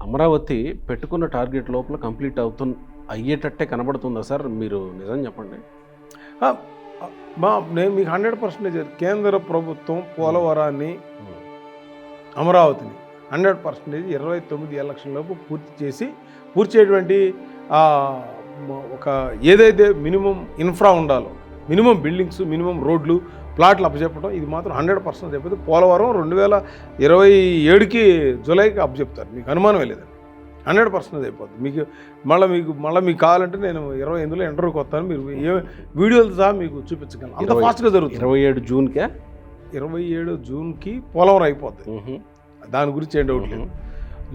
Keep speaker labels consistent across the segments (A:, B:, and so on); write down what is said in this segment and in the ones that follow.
A: అమరావతి పెట్టుకున్న టార్గెట్ లోపల కంప్లీట్ అయ్యేటట్టే కనబడుతుందా సార్? మీరు నిజం చెప్పండి.
B: ఆ, నేను మీకు 100% కేంద్ర ప్రభుత్వం పోలవరాన్ని అమరావతిని 100% 29 ఎలక్షన్ లోపు పూర్తి చేయటువంటి ఒక ఏదైతే మినిమం ఇన్ఫ్రా ఉండాలో, మినిమం బిల్డింగ్స్, మినిమం రోడ్లు, ప్లాట్లు అప్పచెప్పడం, ఇది మాత్రం 100% అయిపోతే పోలవరం 2027కి జూలైకి అప్పచెప్తారు. మీకు అనుమానమే లేదండి. 100% అయిపోతుంది. మీకు కావాలంటే నేను 28లో ఇంటర్వ్యూకి వస్తాను, మీరు ఏ వీడియోలు సహా మీకు చూపించగలను. అంత ఫాస్ట్గా జరుగుతుంది.
A: 27 జూన్కే
B: 27 జూన్కి పోలవరం అయిపోద్ది. దాని గురించి ఏం డౌట్ లేదు.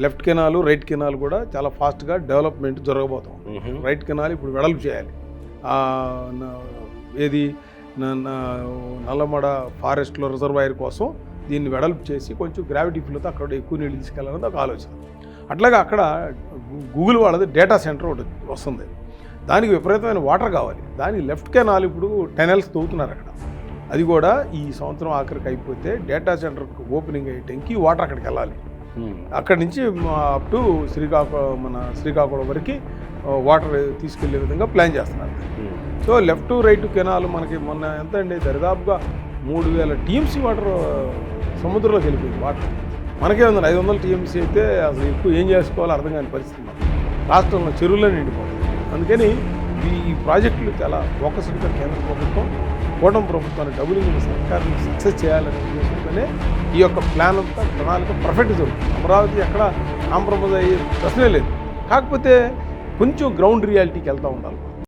B: లెఫ్ట్ కెనాల్, రైట్ కెనాల్ కూడా చాలా ఫాస్ట్గా డెవలప్మెంట్ జరగబోతాం. రైట్ కెనాల్ ఇప్పుడు వెడల్పు చేయాలి. ఏది నల్లమడ ఫారెస్ట్లో రిజర్వాయర్ కోసం దీన్ని వెడల్పు చేసి కొంచెం గ్రావిటీ ఫ్లోతో అక్కడ ఎక్కువ నీళ్ళు తీసుకెళ్ళాలని ఒక ఆలోచన. అట్లాగే అక్కడ గూగుల్ వాళ్ళది డేటా సెంటర్ ఒకటి వస్తుంది. దానికి విపరీతమైన వాటర్ కావాలి. దానికి లెఫ్ట్ కెనాల్ ఇప్పుడు టెనెల్స్ తవ్వుతున్నారు అక్కడ. అది కూడా ఈ సంవత్సరం ఆఖరికి అయిపోతే డేటా సెంటర్ ఓపెనింగ్ అయ్యేటంకి వాటర్ అక్కడికి వెళ్ళాలి. అక్కడి నుంచి అప్ టు శ్రీకాకుళం వరకు వాటర్ తీసుకెళ్లే విధంగా ప్లాన్ చేస్తున్నారు. సో లెఫ్ట్ రైట్ కెనాల్ మనకి మొన్న ఎంత అండి, దరిదాపుగా 3000 టీఎంసీ వాటర్ సముద్రంలోకి వెళ్ళిపోయింది. వాటర్ మనకే ఉంది 500 టీఎంసీ అయితే అసలు ఎక్కువ ఏం చేసుకోవాలో అర్థం కాని పరిస్థితి మనం రాష్ట్రంలో చెరువుల్లో నిండిపోతుంది. అందుకని ఈ ప్రాజెక్టులు చాలా ఫోకస్డ్గా కేంద్ర ప్రభుత్వం, కూటమి ప్రభుత్వాన్ని డబులింగ్ సర్కారుని సక్సెస్ చేయాలనే ఉద్దేశంతోనే ఈ యొక్క ప్లాన్ అంతా ప్రణాళిక పర్ఫెక్ట్ జరుగుతుంది. అమరావతి ఎక్కడ కాంప్రమైజ్ అయ్యే ప్రశ్నే లేదు. కాకపోతే కొంచెం గ్రౌండ్ రియాలిటీకి వెళ్తూ ఉండాలి.